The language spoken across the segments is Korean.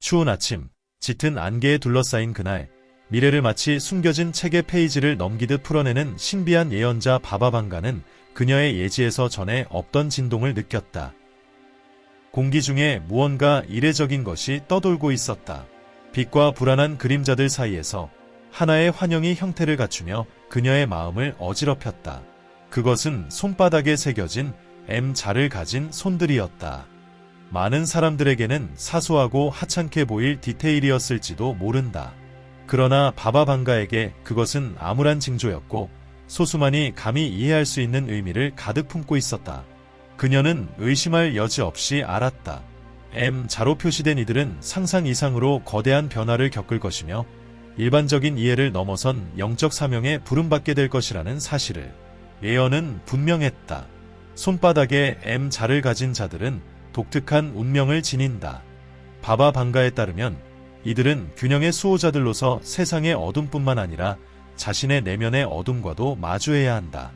추운 아침, 짙은 안개에 둘러싸인 그날, 미래를 마치 숨겨진 책의 페이지를 넘기듯 풀어내는 신비한 예언자 바바방가는 그녀의 예지에서 전에 없던 진동을 느꼈다. 공기 중에 무언가 이례적인 것이 떠돌고 있었다. 빛과 불안한 그림자들 사이에서 하나의 환영이 형태를 갖추며 그녀의 마음을 어지럽혔다. 그것은 손바닥에 새겨진 M자를 가진 손들이었다. 많은 사람들에게는 사소하고 하찮게 보일 디테일이었을지도 모른다. 그러나 바바방가에게 그것은 암울한 징조였고 소수만이 감히 이해할 수 있는 의미를 가득 품고 있었다. 그녀는 의심할 여지 없이 알았다. M자로 표시된 이들은 상상 이상으로 거대한 변화를 겪을 것이며 일반적인 이해를 넘어선 영적 사명에 부름받게 될 것이라는 사실을. 예언은 분명했다. 손바닥에 M자를 가진 자들은 독특한 운명을 지닌다. 바바방가에 따르면 이들은 균형의 수호자들로서 세상의 어둠뿐만 아니라 자신의 내면의 어둠과도 마주해야 한다.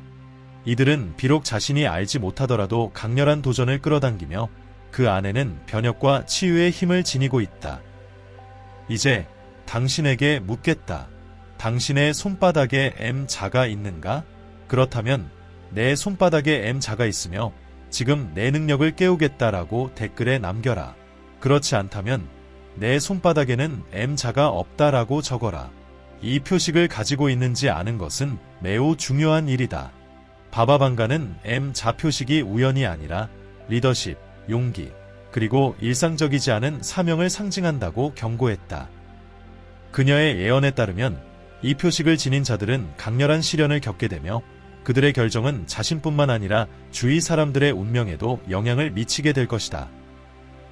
이들은 비록 자신이 알지 못하더라도 강렬한 도전을 끌어당기며 그 안에는 변혁과 치유의 힘을 지니고 있다. 이제 당신에게 묻겠다. 당신의 손바닥에 M자가 있는가? 그렇다면 내 손바닥에 M자가 있으며 지금 내 능력을 깨우겠다라고 댓글에 남겨라. 그렇지 않다면 내 손바닥에는 M자가 없다라고 적어라. 이 표식을 가지고 있는지 아는 것은 매우 중요한 일이다. 바바방가는 M자 표식이 우연이 아니라 리더십, 용기, 그리고 일상적이지 않은 사명을 상징한다고 경고했다. 그녀의 예언에 따르면 이 표식을 지닌 자들은 강렬한 시련을 겪게 되며 그들의 결정은 자신뿐만 아니라 주위 사람들의 운명에도 영향을 미치게 될 것이다.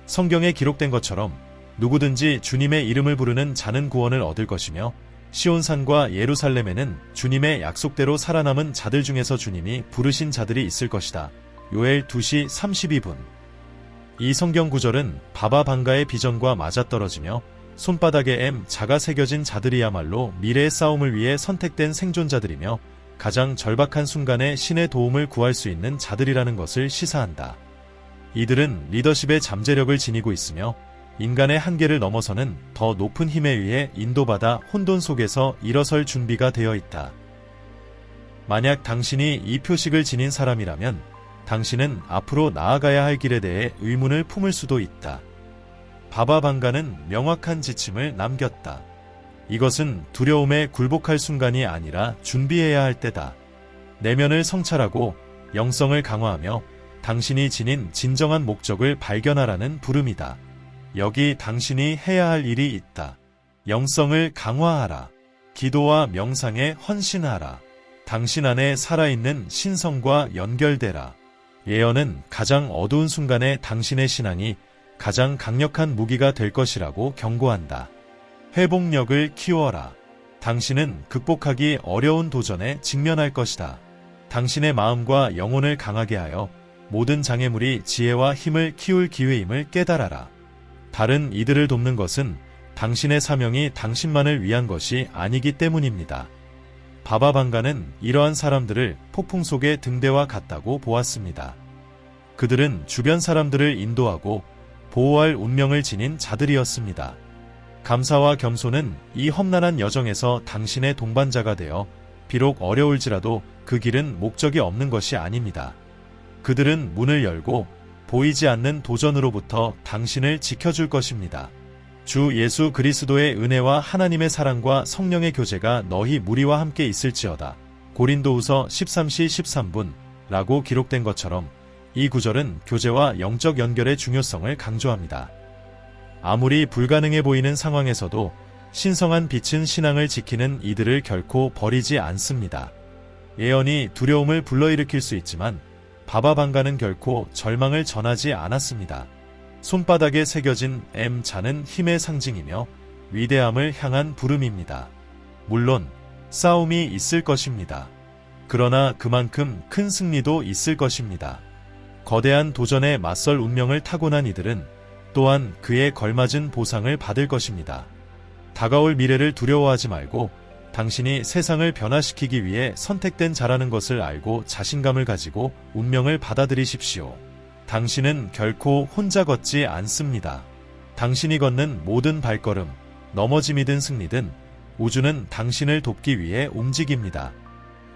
성경에 기록된 것처럼 누구든지 주님의 이름을 부르는 자는 구원을 얻을 것이며 시온산과 예루살렘에는 주님의 약속대로 살아남은 자들 중에서 주님이 부르신 자들이 있을 것이다. 요엘 2시 32분. 이 성경 구절은 바바방가의 비전과 맞아떨어지며 손바닥에 M자가 새겨진 자들이야말로 미래의 싸움을 위해 선택된 생존자들이며 가장 절박한 순간에 신의 도움을 구할 수 있는 자들이라는 것을 시사한다. 이들은 리더십의 잠재력을 지니고 있으며 인간의 한계를 넘어서는 더 높은 힘에 의해 인도받아 혼돈 속에서 일어설 준비가 되어 있다. 만약 당신이 이 표식을 지닌 사람이라면 당신은 앞으로 나아가야 할 길에 대해 의문을 품을 수도 있다. 바바방가는 명확한 지침을 남겼다. 이것은 두려움에 굴복할 순간이 아니라 준비해야 할 때다. 내면을 성찰하고 영성을 강화하며 당신이 지닌 진정한 목적을 발견하라는 부름이다. 여기 당신이 해야 할 일이 있다. 영성을 강화하라. 기도와 명상에 헌신하라. 당신 안에 살아있는 신성과 연결되라. 예언은 가장 어두운 순간에 당신의 신앙이 가장 강력한 무기가 될 것이라고 경고한다. 회복력을 키워라. 당신은 극복하기 어려운 도전에 직면할 것이다. 당신의 마음과 영혼을 강하게 하여 모든 장애물이 지혜와 힘을 키울 기회임을 깨달아라. 다른 이들을 돕는 것은 당신의 사명이 당신만을 위한 것이 아니기 때문입니다. 바바방가는 이러한 사람들을 폭풍 속의 등대와 같다고 보았습니다. 그들은 주변 사람들을 인도하고 보호할 운명을 지닌 자들이었습니다. 감사와 겸손은 이 험난한 여정에서 당신의 동반자가 되어 비록 어려울지라도 그 길은 목적이 없는 것이 아닙니다. 그들은 문을 열고 보이지 않는 도전으로부터 당신을 지켜줄 것입니다. 주 예수 그리스도의 은혜와 하나님의 사랑과 성령의 교제가 너희 무리와 함께 있을지어다. 고린도후서 13시 13분 라고 기록된 것처럼 이 구절은 교제와 영적 연결의 중요성을 강조합니다. 아무리 불가능해 보이는 상황에서도 신성한 빛은 신앙을 지키는 이들을 결코 버리지 않습니다. 예언이 두려움을 불러일으킬 수 있지만 바바방가는 결코 절망을 전하지 않았습니다. 손바닥에 새겨진 M자는 힘의 상징이며 위대함을 향한 부름입니다. 물론 싸움이 있을 것입니다. 그러나 그만큼 큰 승리도 있을 것입니다. 거대한 도전에 맞설 운명을 타고난 이들은 또한 그에 걸맞은 보상을 받을 것입니다. 다가올 미래를 두려워하지 말고 당신이 세상을 변화시키기 위해 선택된 자라는 것을 알고 자신감을 가지고 운명을 받아들이십시오. 당신은 결코 혼자 걷지 않습니다. 당신이 걷는 모든 발걸음, 넘어짐이든 승리든 우주는 당신을 돕기 위해 움직입니다.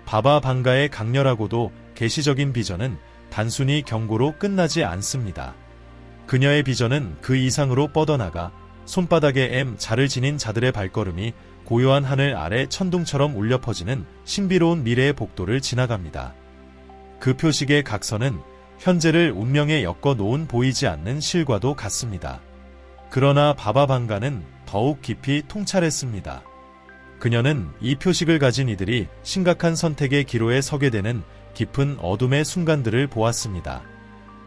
바바 방가의 강렬하고도 계시적인 비전은 단순히 경고로 끝나지 않습니다. 그녀의 비전은 그 이상으로 뻗어나가 손바닥에 M 자를 지닌 자들의 발걸음이 고요한 하늘 아래 천둥처럼 울려 퍼지는 신비로운 미래의 복도를 지나갑니다. 그 표식의 각선은 현재를 운명에 엮어 놓은 보이지 않는 실과도 같습니다. 그러나 바바 방가는 더욱 깊이 통찰했습니다. 그녀는 이 표식을 가진 이들이 심각한 선택의 기로에 서게 되는 깊은 어둠의 순간들을 보았습니다.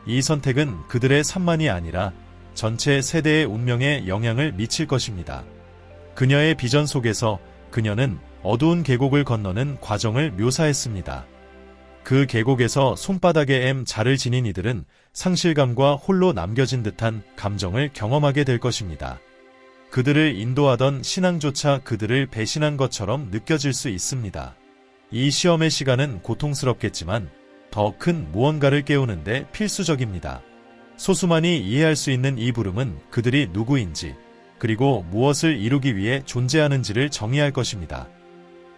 이 선택은 그들의 삶만이 아니라 전체 세대의 운명에 영향을 미칠 것입니다. 그녀의 비전 속에서 그녀는 어두운 계곡을 건너는 과정을 묘사했습니다. 그 계곡에서 손바닥에 M 자를 지닌 이들은 상실감과 홀로 남겨진 듯한 감정을 경험하게 될 것입니다. 그들을 인도하던 신앙조차 그들을 배신한 것처럼 느껴질 수 있습니다. 이 시험의 시간은 고통스럽겠지만 더 큰 무언가를 깨우는데 필수적입니다. 소수만이 이해할 수 있는 이 부름은 그들이 누구인지 그리고 무엇을 이루기 위해 존재하는지를 정의할 것입니다.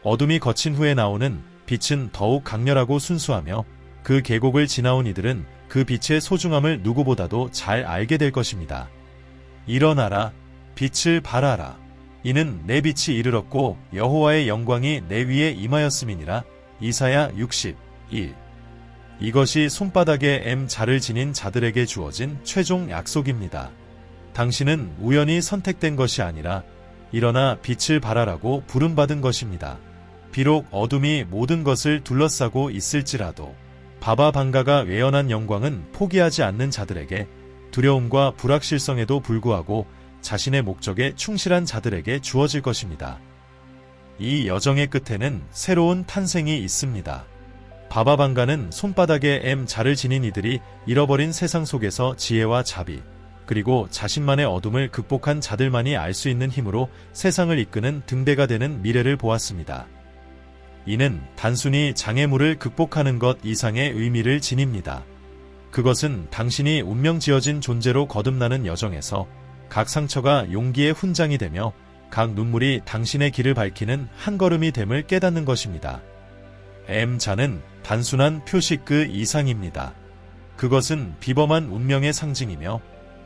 어둠이 거친 후에 나오는 빛은 더욱 강렬하고 순수하며 그 계곡을 지나온 이들은 그 빛의 소중함을 누구보다도 잘 알게 될 것입니다. 일어나라, 빛을 발하라. 이는 내 빛이 이르렀고 여호와의 영광이 내 위에 임하였음이니라. 이사야 61. 이것이 손바닥에 M 자를 지닌 자들에게 주어진 최종 약속입니다. 당신은 우연히 선택된 것이 아니라 일어나 빛을 발하라고 부름받은 것입니다. 비록 어둠이 모든 것을 둘러싸고 있을지라도 바바 방가가 외연한 영광은 포기하지 않는 자들에게, 두려움과 불확실성에도 불구하고 자신의 목적에 충실한 자들에게 주어질 것입니다. 이 여정의 끝에는 새로운 탄생이 있습니다. 바바 방가는 손바닥에 M 자를 지닌 이들이 잃어버린 세상 속에서 지혜와 자비, 그리고 자신만의 어둠을 극복한 자들만이 알 수 있는 힘으로 세상을 이끄는 등대가 되는 미래를 보았습니다. 이는 단순히 장애물을 극복하는 것 이상의 의미를 지닙니다. 그것은 당신이 운명 지어진 존재로 거듭나는 여정에서 각 상처가 용기의 훈장이 되며 각 눈물이 당신의 길을 밝히는 한 걸음이 됨을 깨닫는 것입니다. M자는 단순한 표식 그 이상입니다. 그것은 비범한 운명의 상징이며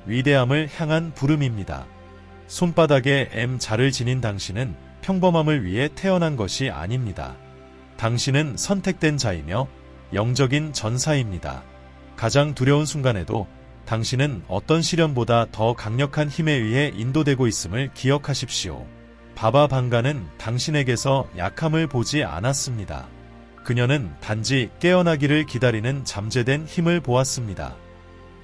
위대함을 향한 부름입니다. 손바닥에 M자를 지닌 당신은 평범함을 위해 태어난 것이 아닙니다. 당신은 선택된 자이며 영적인 전사입니다. 가장 두려운 순간에도 당신은 어떤 시련보다 더 강력한 힘에 의해 인도되고 있음을 기억하십시오. 바바 방가는 당신에게서 약함을 보지 않았습니다. 그녀는 단지 깨어나기를 기다리는 잠재된 힘을 보았습니다.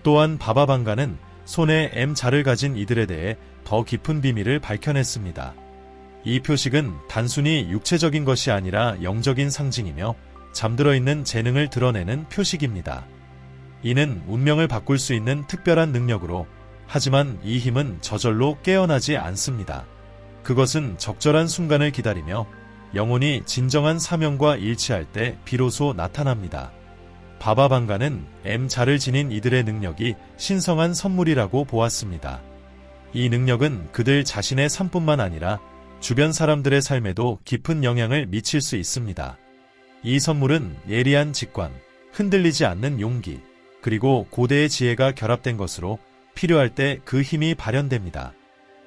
또한 바바 방가는 손에 M자를 가진 이들에 대해 더 깊은 비밀을 밝혀냈습니다. 이 표식은 단순히 육체적인 것이 아니라 영적인 상징이며 잠들어 있는 재능을 드러내는 표식입니다. 이는 운명을 바꿀 수 있는 특별한 능력으로, 하지만 이 힘은 저절로 깨어나지 않습니다. 그것은 적절한 순간을 기다리며 영혼이 진정한 사명과 일치할 때 비로소 나타납니다. 바바 방가는 M자를 지닌 이들의 능력이 신성한 선물이라고 보았습니다. 이 능력은 그들 자신의 삶뿐만 아니라 주변 사람들의 삶에도 깊은 영향을 미칠 수 있습니다. 이 선물은 예리한 직관, 흔들리지 않는 용기, 그리고 고대의 지혜가 결합된 것으로 필요할 때 그 힘이 발현됩니다.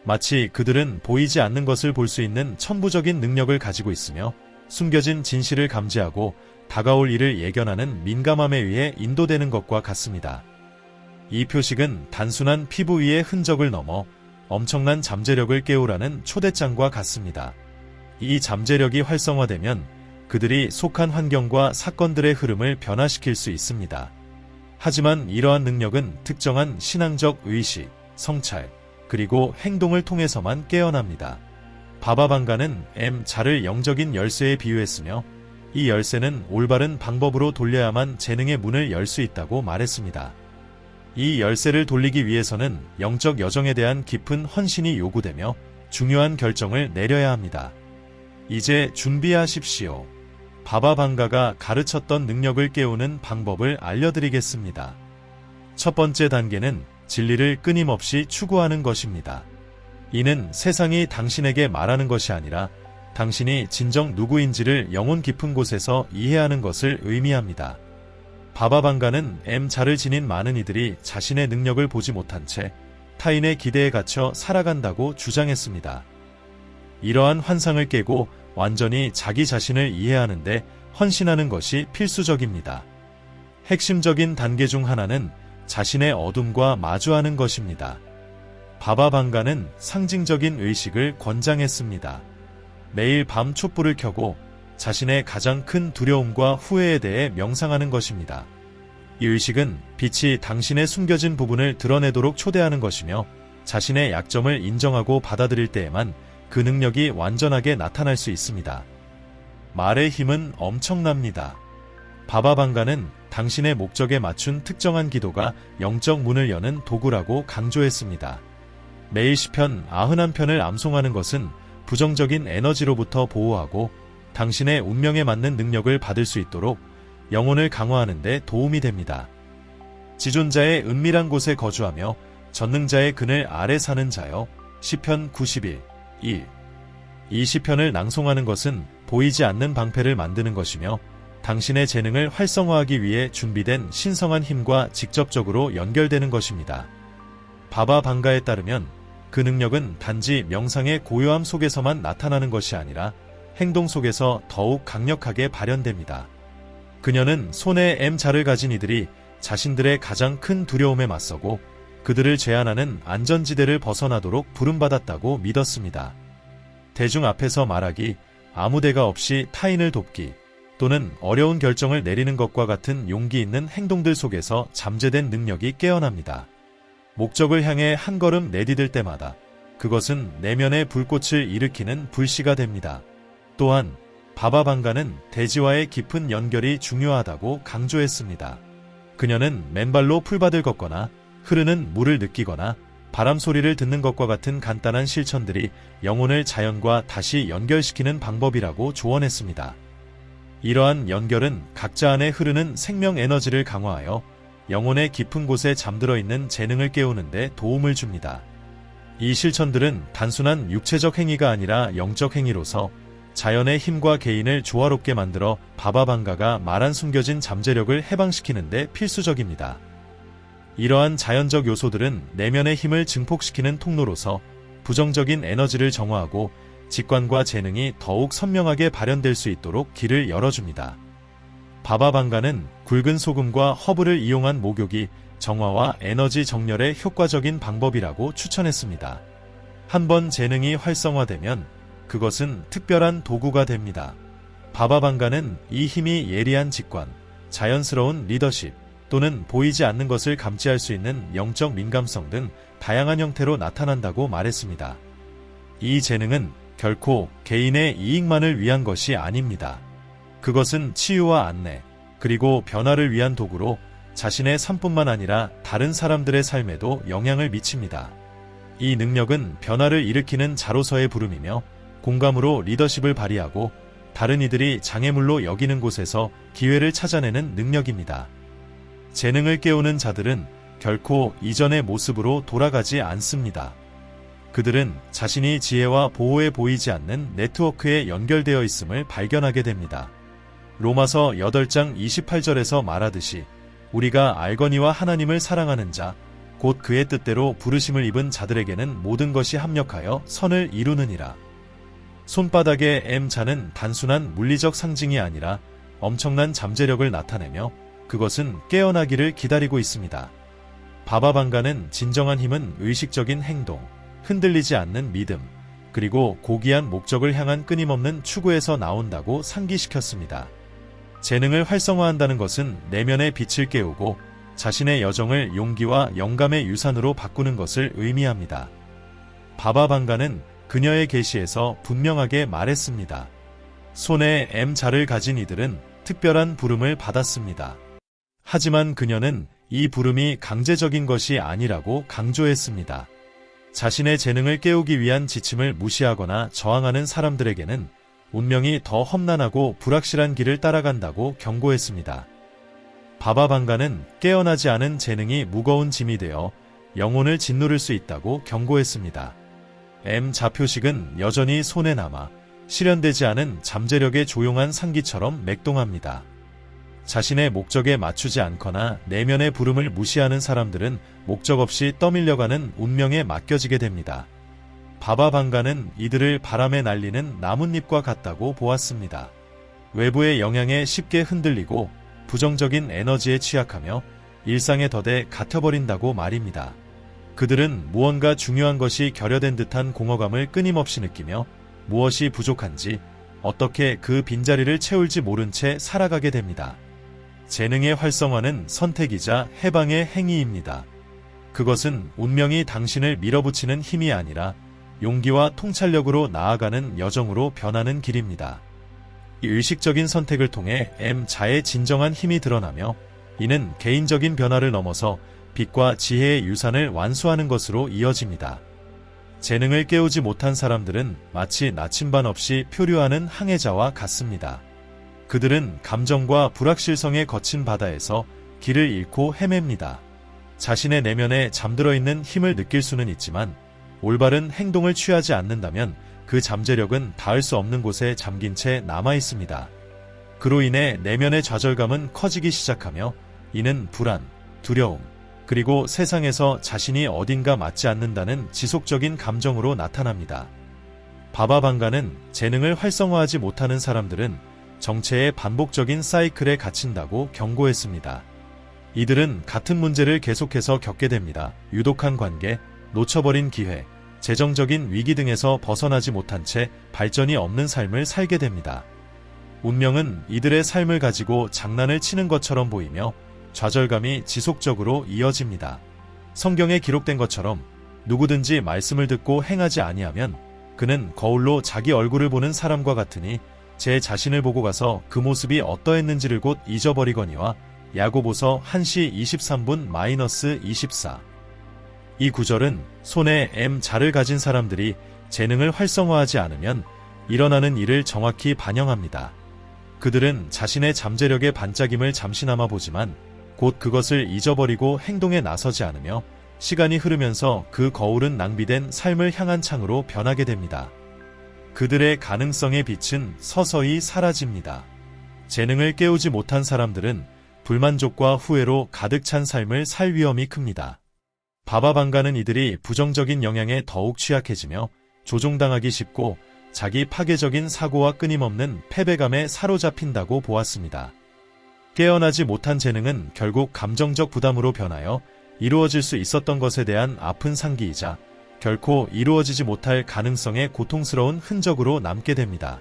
마치 그들은 보이지 않는 것을 볼 수 있는 천부적인 능력을 가지고 있으며 숨겨진 진실을 감지하고 다가올 일을 예견하는 민감함에 의해 인도되는 것과 같습니다. 이 표식은 단순한 피부 위의 흔적을 넘어 엄청난 잠재력을 깨우라는 초대장과 같습니다. 이 잠재력이 활성화되면 그들이 속한 환경과 사건들의 흐름을 변화시킬 수 있습니다. 하지만 이러한 능력은 특정한 신앙적 의식, 성찰, 그리고 행동을 통해서만 깨어납니다. 바바 방가는 M자를 영적인 열쇠에 비유했으며 이 열쇠는 올바른 방법으로 돌려야만 재능의 문을 열 수 있다고 말했습니다. 이 열쇠를 돌리기 위해서는 영적 여정에 대한 깊은 헌신이 요구되며 중요한 결정을 내려야 합니다. 이제 준비하십시오. 바바 방가가 가르쳤던 능력을 깨우는 방법을 알려드리겠습니다. 첫 번째 단계는 진리를 끊임없이 추구하는 것입니다. 이는 세상이 당신에게 말하는 것이 아니라 당신이 진정 누구인지를 영혼 깊은 곳에서 이해하는 것을 의미합니다. 바바방가는 M자를 지닌 많은 이들이 자신의 능력을 보지 못한 채 타인의 기대에 갇혀 살아간다고 주장했습니다. 이러한 환상을 깨고 완전히 자기 자신을 이해하는데 헌신하는 것이 필수적입니다. 핵심적인 단계 중 하나는 자신의 어둠과 마주하는 것입니다. 바바방가는 상징적인 의식을 권장했습니다. 매일 밤 촛불을 켜고 자신의 가장 큰 두려움과 후회에 대해 명상하는 것입니다. 이 의식은 빛이 당신의 숨겨진 부분을 드러내도록 초대하는 것이며 자신의 약점을 인정하고 받아들일 때에만 그 능력이 완전하게 나타날 수 있습니다. 말의 힘은 엄청납니다. 바바방가는 당신의 목적에 맞춘 특정한 기도가 영적 문을 여는 도구라고 강조했습니다. 매일 시편 91편을 암송하는 것은 부정적인 에너지로부터 보호하고 당신의 운명에 맞는 능력을 받을 수 있도록 영혼을 강화하는 데 도움이 됩니다. 지존자의 은밀한 곳에 거주하며 전능자의 그늘 아래 사는 자여 시편 91, 1. 이 시편을 낭송하는 것은 보이지 않는 방패를 만드는 것이며 당신의 재능을 활성화하기 위해 준비된 신성한 힘과 직접적으로 연결되는 것입니다. 바바방가에 따르면 그 능력은 단지 명상의 고요함 속에서만 나타나는 것이 아니라 행동 속에서 더욱 강력하게 발현됩니다. 그녀는 손에 M자를 가진 이들이 자신들의 가장 큰 두려움에 맞서고 그들을 제한하는 안전지대를 벗어나도록 부름받았다고 믿었습니다. 대중 앞에서 말하기, 아무 대가 없이 타인을 돕기, 또는 어려운 결정을 내리는 것과 같은 용기 있는 행동들 속에서 잠재된 능력이 깨어납니다. 목적을 향해 한 걸음 내디딜 때마다 그것은 내면의 불꽃을 일으키는 불씨가 됩니다. 또한 바바방가는 대지와의 깊은 연결이 중요하다고 강조했습니다. 그녀는 맨발로 풀밭을 걷거나 흐르는 물을 느끼거나 바람 소리를 듣는 것과 같은 간단한 실천들이 영혼을 자연과 다시 연결시키는 방법이라고 조언했습니다. 이러한 연결은 각자 안에 흐르는 생명 에너지를 강화하여 영혼의 깊은 곳에 잠들어 있는 재능을 깨우는 데 도움을 줍니다. 이 실천들은 단순한 육체적 행위가 아니라 영적 행위로서 자연의 힘과 개인을 조화롭게 만들어 바바방가가 말한 숨겨진 잠재력을 해방시키는 데 필수적입니다. 이러한 자연적 요소들은 내면의 힘을 증폭시키는 통로로서 부정적인 에너지를 정화하고 직관과 재능이 더욱 선명하게 발현될 수 있도록 길을 열어줍니다. 바바방가는 굵은 소금과 허브를 이용한 목욕이 정화와 에너지 정렬에 효과적인 방법이라고 추천했습니다. 한번 재능이 활성화되면 그것은 특별한 도구가 됩니다. 바바방가는 이 힘이 예리한 직관, 자연스러운 리더십, 또는 보이지 않는 것을 감지할 수 있는 영적 민감성 등 다양한 형태로 나타난다고 말했습니다. 이 재능은 결코 개인의 이익만을 위한 것이 아닙니다. 그것은 치유와 안내, 그리고 변화를 위한 도구로 자신의 삶뿐만 아니라 다른 사람들의 삶에도 영향을 미칩니다. 이 능력은 변화를 일으키는 자로서의 부름이며 공감으로 리더십을 발휘하고 다른 이들이 장애물로 여기는 곳에서 기회를 찾아내는 능력입니다. 재능을 깨우는 자들은 결코 이전의 모습으로 돌아가지 않습니다. 그들은 자신이 지혜와 보호에 보이지 않는 네트워크에 연결되어 있음을 발견하게 됩니다. 로마서 8장 28절에서 말하듯이 우리가 알거니와 하나님을 사랑하는 자, 곧 그의 뜻대로 부르심을 입은 자들에게는 모든 것이 합력하여 선을 이루느니라. 손바닥의 M자는 단순한 물리적 상징이 아니라 엄청난 잠재력을 나타내며 그것은 깨어나기를 기다리고 있습니다. 바바방가는 진정한 힘은 의식적인 행동, 흔들리지 않는 믿음, 그리고 고귀한 목적을 향한 끊임없는 추구에서 나온다고 상기시켰습니다. 재능을 활성화한다는 것은 내면의 빛을 깨우고 자신의 여정을 용기와 영감의 유산으로 바꾸는 것을 의미합니다. 바바방가는 그녀의 계시에서 분명하게 말했습니다. 손에 M자를 가진 이들은 특별한 부름을 받았습니다. 하지만 그녀는 이 부름이 강제적인 것이 아니라고 강조했습니다. 자신의 재능을 깨우기 위한 지침을 무시하거나 저항하는 사람들에게는 운명이 더 험난하고 불확실한 길을 따라간다고 경고했습니다. 바바방가는 깨어나지 않은 재능이 무거운 짐이 되어 영혼을 짓누를 수 있다고 경고했습니다. M자 표식은 여전히 손에 남아 실현되지 않은 잠재력의 조용한 상기처럼 맥동합니다. 자신의 목적에 맞추지 않거나 내면의 부름을 무시하는 사람들은 목적 없이 떠밀려가는 운명에 맡겨지게 됩니다. 바바방가는 이들을 바람에 날리는 나뭇잎과 같다고 보았습니다. 외부의 영향에 쉽게 흔들리고 부정적인 에너지에 취약하며 일상의 덫에 갇혀버린다고 말입니다. 그들은 무언가 중요한 것이 결여된 듯한 공허감을 끊임없이 느끼며 무엇이 부족한지 어떻게 그 빈자리를 채울지 모른 채 살아가게 됩니다. 재능의 활성화는 선택이자 해방의 행위입니다. 그것은 운명이 당신을 밀어붙이는 힘이 아니라 용기와 통찰력으로 나아가는 여정으로 변하는 길입니다. 이 의식적인 선택을 통해 M자의 진정한 힘이 드러나며 이는 개인적인 변화를 넘어서 빛과 지혜의 유산을 완수하는 것으로 이어집니다. 재능을 깨우지 못한 사람들은 마치 나침반 없이 표류하는 항해자와 같습니다. 그들은 감정과 불확실성에 거친 바다에서 길을 잃고 헤맵니다. 자신의 내면에 잠들어 있는 힘을 느낄 수는 있지만 올바른 행동을 취하지 않는다면 그 잠재력은 닿을 수 없는 곳에 잠긴 채 남아 있습니다. 그로 인해 내면의 좌절감은 커지기 시작하며 이는 불안, 두려움, 그리고 세상에서 자신이 어딘가 맞지 않는다는 지속적인 감정으로 나타납니다. 바바방가는 재능을 활성화하지 못하는 사람들은 정체의 반복적인 사이클에 갇힌다고 경고했습니다. 이들은 같은 문제를 계속해서 겪게 됩니다. 유독한 관계, 놓쳐버린 기회, 재정적인 위기 등에서 벗어나지 못한 채 발전이 없는 삶을 살게 됩니다. 운명은 이들의 삶을 가지고 장난을 치는 것처럼 보이며 좌절감이 지속적으로 이어집니다. 성경에 기록된 것처럼 누구든지 말씀을 듣고 행하지 아니하면 그는 거울로 자기 얼굴을 보는 사람과 같으니 제 자신을 보고 가서 그 모습이 어떠했는지를 곧 잊어버리거니와 야고보서 1시 23분 -24. 이 구절은 손에 M자를 가진 사람들이 재능을 활성화하지 않으면 일어나는 일을 정확히 반영합니다. 그들은 자신의 잠재력의 반짝임을 잠시나마 보지만 곧 그것을 잊어버리고 행동에 나서지 않으며 시간이 흐르면서 그 거울은 낭비된 삶을 향한 창으로 변하게 됩니다. 그들의 가능성의 빛은 서서히 사라집니다. 재능을 깨우지 못한 사람들은 불만족과 후회로 가득 찬 삶을 살 위험이 큽니다. 바바방가는 이들이 부정적인 영향에 더욱 취약해지며 조종당하기 쉽고 자기 파괴적인 사고와 끊임없는 패배감에 사로잡힌다고 보았습니다. 깨어나지 못한 재능은 결국 감정적 부담으로 변하여 이루어질 수 있었던 것에 대한 아픈 상기이자 결코 이루어지지 못할 가능성의 고통스러운 흔적으로 남게 됩니다.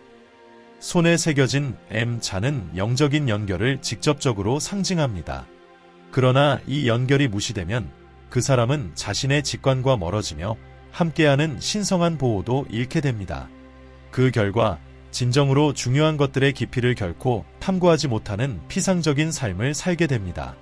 손에 새겨진 M자는 영적인 연결을 직접적으로 상징합니다. 그러나 이 연결이 무시되면 그 사람은 자신의 직관과 멀어지며 함께하는 신성한 보호도 잃게 됩니다. 그 결과 진정으로 중요한 것들의 깊이를 결코 탐구하지 못하는 피상적인 삶을 살게 됩니다.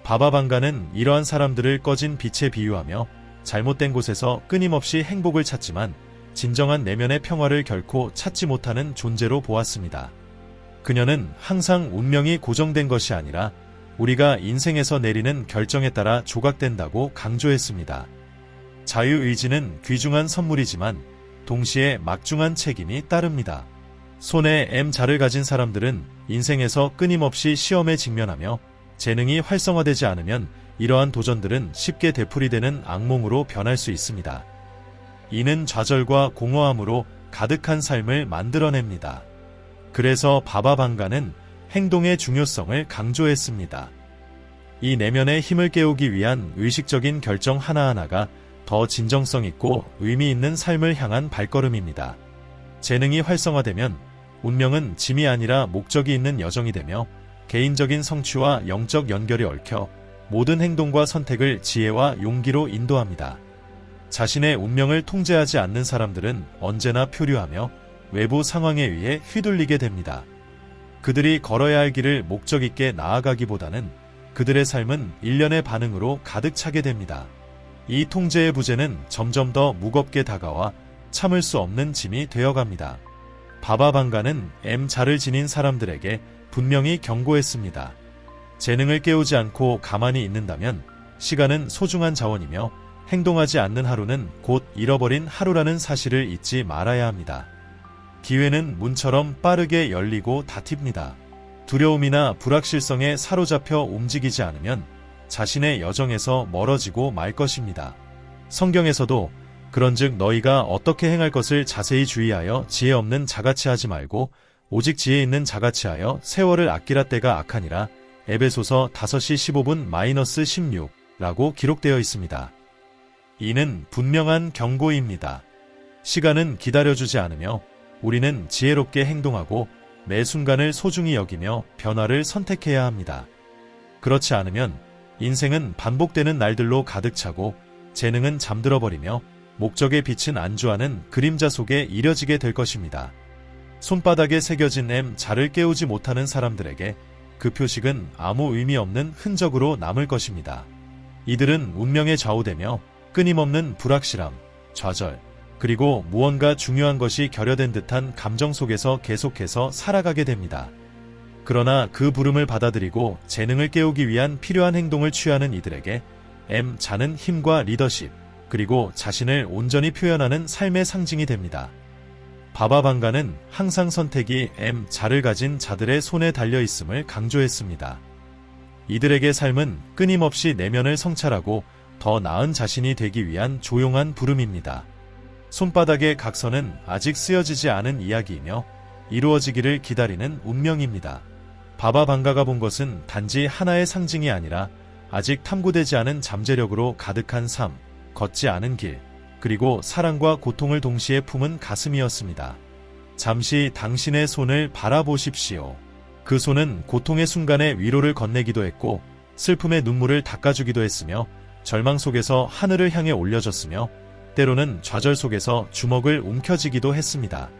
바바방가는 이러한 사람들을 꺼진 빛에 비유하며 잘못된 곳에서 끊임없이 행복을 찾지만 진정한 내면의 평화를 결코 찾지 못하는 존재로 보았습니다. 그녀는 항상 운명이 고정된 것이 아니라 우리가 인생에서 내리는 결정에 따라 조각된다고 강조했습니다. 자유의지는 귀중한 선물이지만 동시에 막중한 책임이 따릅니다. 손에 M자를 가진 사람들은 인생에서 끊임없이 시험에 직면하며 재능이 활성화되지 않으면 이러한 도전들은 쉽게 되풀이되는 악몽으로 변할 수 있습니다. 이는 좌절과 공허함으로 가득한 삶을 만들어냅니다. 그래서 바바방가는 행동의 중요성을 강조했습니다. 이 내면의 힘을 깨우기 위한 의식적인 결정 하나하나가 더 진정성 있고 의미 있는 삶을 향한 발걸음입니다. 재능이 활성화되면 운명은 짐이 아니라 목적이 있는 여정이 되며 개인적인 성취와 영적 연결이 얽혀 모든 행동과 선택을 지혜와 용기로 인도합니다. 자신의 운명을 통제하지 않는 사람들은 언제나 표류하며 외부 상황에 의해 휘둘리게 됩니다. 그들이 걸어야 할 길을 목적 있게 나아가기보다는 그들의 삶은 일련의 반응으로 가득 차게 됩니다. 이 통제의 부재는 점점 더 무겁게 다가와 참을 수 없는 짐이 되어갑니다. 바바방가는 M자를 지닌 사람들에게 분명히 경고했습니다. 재능을 깨우지 않고 가만히 있는다면 시간은 소중한 자원이며 행동하지 않는 하루는 곧 잃어버린 하루라는 사실을 잊지 말아야 합니다. 기회는 문처럼 빠르게 열리고 닫힙니다. 두려움이나 불확실성에 사로잡혀 움직이지 않으면 자신의 여정에서 멀어지고 말 것입니다. 성경에서도 그런즉 너희가 어떻게 행할 것을 자세히 주의하여 지혜 없는 자같이 하지 말고 오직 지혜 있는 자같이 하여 세월을 아끼라 때가 악하니라. 에베소서 5시 15분 -16라고 기록되어 있습니다. 이는 분명한 경고입니다. 시간은 기다려주지 않으며 우리는 지혜롭게 행동하고 매 순간을 소중히 여기며 변화를 선택해야 합니다. 그렇지 않으면 인생은 반복되는 날들로 가득 차고 재능은 잠들어버리며 목적의 빛은 안주하는 그림자 속에 이뤄지게 될 것입니다. 손바닥에 새겨진 자를 깨우지 못하는 사람들에게 그 표식은 아무 의미 없는 흔적으로 남을 것입니다. 이들은 운명에 좌우되며 끊임없는 불확실함, 좌절, 그리고 무언가 중요한 것이 결여된 듯한 감정 속에서 계속해서 살아가게 됩니다. 그러나 그 부름을 받아들이고 재능을 깨우기 위한 필요한 행동을 취하는 이들에게 자는 힘과 리더십, 그리고 자신을 온전히 표현하는 삶의 상징이 됩니다. 바바방가는 항상 선택이 자를 가진 자들의 손에 달려 있음을 강조했습니다. 이들에게 삶은 끊임없이 내면을 성찰하고 더 나은 자신이 되기 위한 조용한 부름입니다. 손바닥의 각서는 아직 쓰여지지 않은 이야기이며 이루어지기를 기다리는 운명입니다. 바바방가가 본 것은 단지 하나의 상징이 아니라 아직 탐구되지 않은 잠재력으로 가득한 삶, 걷지 않은 길, 그리고 사랑과 고통을 동시에 품은 가슴이었습니다. 잠시 당신의 손을 바라보십시오. 그 손은 고통의 순간에 위로를 건네기도 했고 슬픔의 눈물을 닦아주기도 했으며 절망 속에서 하늘을 향해 올려졌으며 때로는 좌절 속에서 주먹을 움켜쥐기도 했습니다.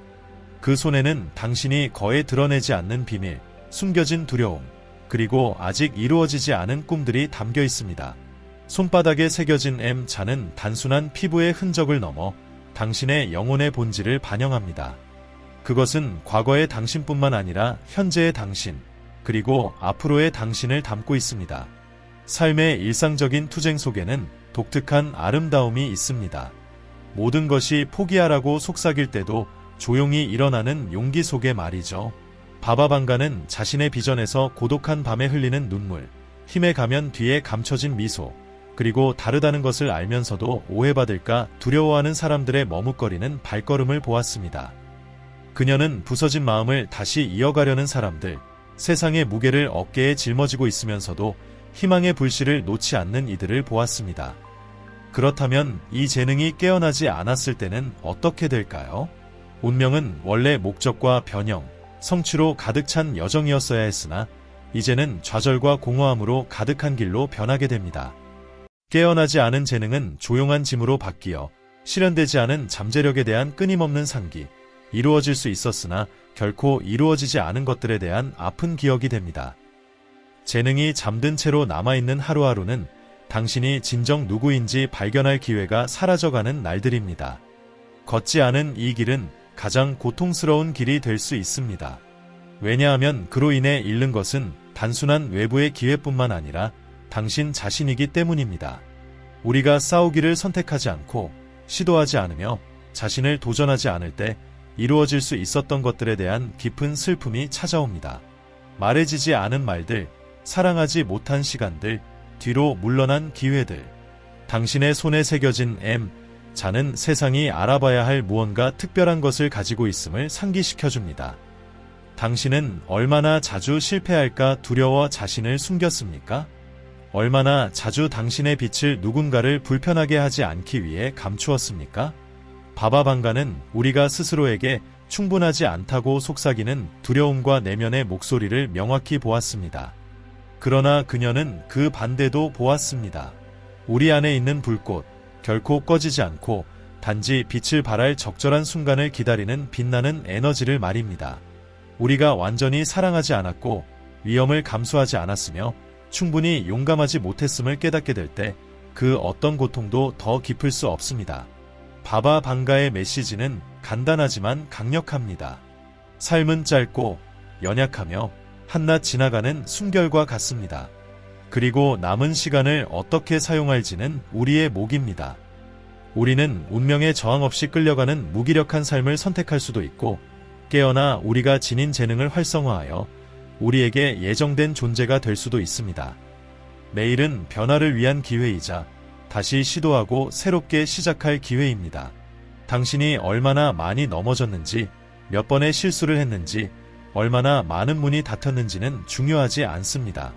그 손에는 당신이 거에 드러내지 않는 비밀, 숨겨진 두려움, 그리고 아직 이루어지지 않은 꿈들이 담겨 있습니다. 손바닥에 새겨진 자는 단순한 피부의 흔적을 넘어 당신의 영혼의 본질을 반영합니다. 그것은 과거의 당신뿐만 아니라 현재의 당신, 그리고 앞으로의 당신을 담고 있습니다. 삶의 일상적인 투쟁 속에는 독특한 아름다움이 있습니다. 모든 것이 포기하라고 속삭일 때도 조용히 일어나는 용기 속의 말이죠. 바바방가는 자신의 비전에서 고독한 밤에 흘리는 눈물, 힘에 가면 뒤에 감춰진 미소, 그리고 다르다는 것을 알면서도 오해받을까 두려워하는 사람들의 머뭇거리는 발걸음을 보았습니다. 그녀는 부서진 마음을 다시 이어가려는 사람들, 세상의 무게를 어깨에 짊어지고 있으면서도 희망의 불씨를 놓지 않는 이들을 보았습니다. 그렇다면 이 재능이 깨어나지 않았을 때는 어떻게 될까요? 운명은 원래 목적과 변형, 성취로 가득 찬 여정이었어야 했으나 이제는 좌절과 공허함으로 가득한 길로 변하게 됩니다. 깨어나지 않은 재능은 조용한 짐으로 바뀌어 실현되지 않은 잠재력에 대한 끊임없는 상기, 이루어질 수 있었으나 결코 이루어지지 않은 것들에 대한 아픈 기억이 됩니다. 재능이 잠든 채로 남아있는 하루하루는 당신이 진정 누구인지 발견할 기회가 사라져가는 날들입니다. 걷지 않은 이 길은 가장 고통스러운 길이 될 수 있습니다. 왜냐하면 그로 인해 잃는 것은 단순한 외부의 기회뿐만 아니라 당신 자신이기 때문입니다. 우리가 싸우기를 선택하지 않고 시도하지 않으며 자신을 도전하지 않을 때 이루어질 수 있었던 것들에 대한 깊은 슬픔이 찾아옵니다. 말해지지 않은 말들, 사랑하지 못한 시간들, 뒤로 물러난 기회들. 당신의 손에 새겨진 자는 세상이 알아봐야 할 무언가 특별한 것을 가지고 있음을 상기시켜줍니다. 당신은 얼마나 자주 실패할까 두려워 자신을 숨겼습니까? 얼마나 자주 당신의 빛을 누군가를 불편하게 하지 않기 위해 감추었습니까? 바바방가는 우리가 스스로에게 충분하지 않다고 속삭이는 두려움과 내면의 목소리를 명확히 보았습니다. 그러나 그녀는 그 반대도 보았습니다. 우리 안에 있는 불꽃, 결코 꺼지지 않고 단지 빛을 발할 적절한 순간을 기다리는 빛나는 에너지를 말입니다. 우리가 완전히 사랑하지 않았고 위험을 감수하지 않았으며 충분히 용감하지 못했음을 깨닫게 될 때 그 어떤 고통도 더 깊을 수 없습니다. 바바방가의 메시지는 간단하지만 강력합니다. 삶은 짧고 연약하며 한낱 지나가는 숨결과 같습니다. 그리고 남은 시간을 어떻게 사용할지는 우리의 몫입니다. 우리는 운명에 저항 없이 끌려가는 무기력한 삶을 선택할 수도 있고, 깨어나 우리가 지닌 재능을 활성화하여 우리에게 예정된 존재가 될 수도 있습니다. 매일은 변화를 위한 기회이자 다시 시도하고 새롭게 시작할 기회입니다. 당신이 얼마나 많이 넘어졌는지, 몇 번의 실수를 했는지, 얼마나 많은 문이 닫혔는지는 중요하지 않습니다.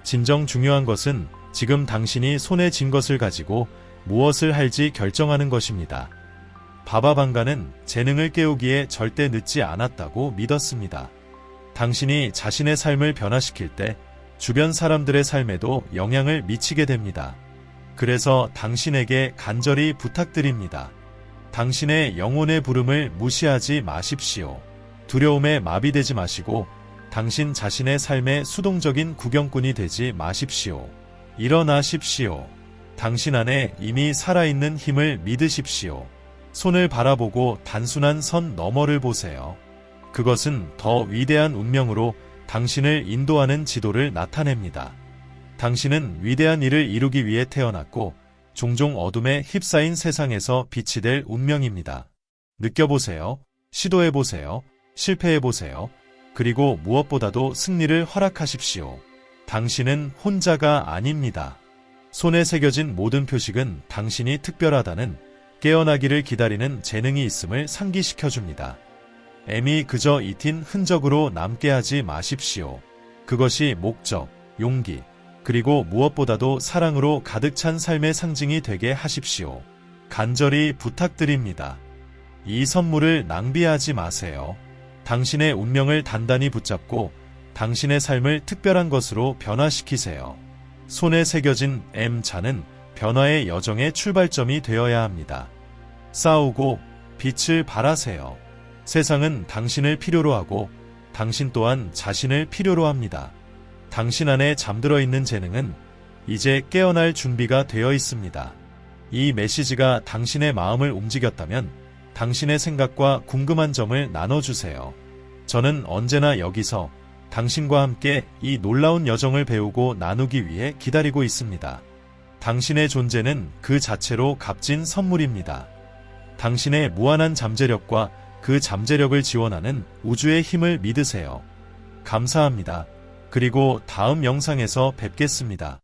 진정 중요한 것은 지금 당신이 손에 쥔 것을 가지고 무엇을 할지 결정하는 것입니다. 바바방가는 재능을 깨우기에 절대 늦지 않았다고 믿었습니다. 당신이 자신의 삶을 변화시킬 때 주변 사람들의 삶에도 영향을 미치게 됩니다. 그래서 당신에게 간절히 부탁드립니다. 당신의 영혼의 부름을 무시하지 마십시오. 두려움에 마비되지 마시고 당신 자신의 삶의 수동적인 구경꾼이 되지 마십시오. 일어나십시오. 당신 안에 이미 살아있는 힘을 믿으십시오. 손을 바라보고 단순한 선 너머를 보세요. 그것은 더 위대한 운명으로 당신을 인도하는 지도를 나타냅니다. 당신은 위대한 일을 이루기 위해 태어났고 종종 어둠에 휩싸인 세상에서 빛이 될 운명입니다. 느껴보세요. 시도해보세요. 실패해보세요. 그리고 무엇보다도 승리를 허락하십시오. 당신은 혼자가 아닙니다. 손에 새겨진 모든 표식은 당신이 특별하다는 깨어나기를 기다리는 재능이 있음을 상기시켜줍니다. M이 그저 잊힌 흔적으로 남게 하지 마십시오. 그것이 목적, 용기, 그리고 무엇보다도 사랑으로 가득 찬 삶의 상징이 되게 하십시오. 간절히 부탁드립니다. 이 선물을 낭비하지 마세요. 당신의 운명을 단단히 붙잡고 당신의 삶을 특별한 것으로 변화시키세요. 손에 새겨진 M자는 변화의 여정의 출발점이 되어야 합니다. 싸우고 빛을 발하세요. 세상은 당신을 필요로 하고 당신 또한 자신을 필요로 합니다. 당신 안에 잠들어 있는 재능은 이제 깨어날 준비가 되어 있습니다. 이 메시지가 당신의 마음을 움직였다면 당신의 생각과 궁금한 점을 나눠주세요. 저는 언제나 여기서 당신과 함께 이 놀라운 여정을 배우고 나누기 위해 기다리고 있습니다. 당신의 존재는 그 자체로 값진 선물입니다. 당신의 무한한 잠재력과 그 잠재력을 지원하는 우주의 힘을 믿으세요. 감사합니다. 그리고 다음 영상에서 뵙겠습니다.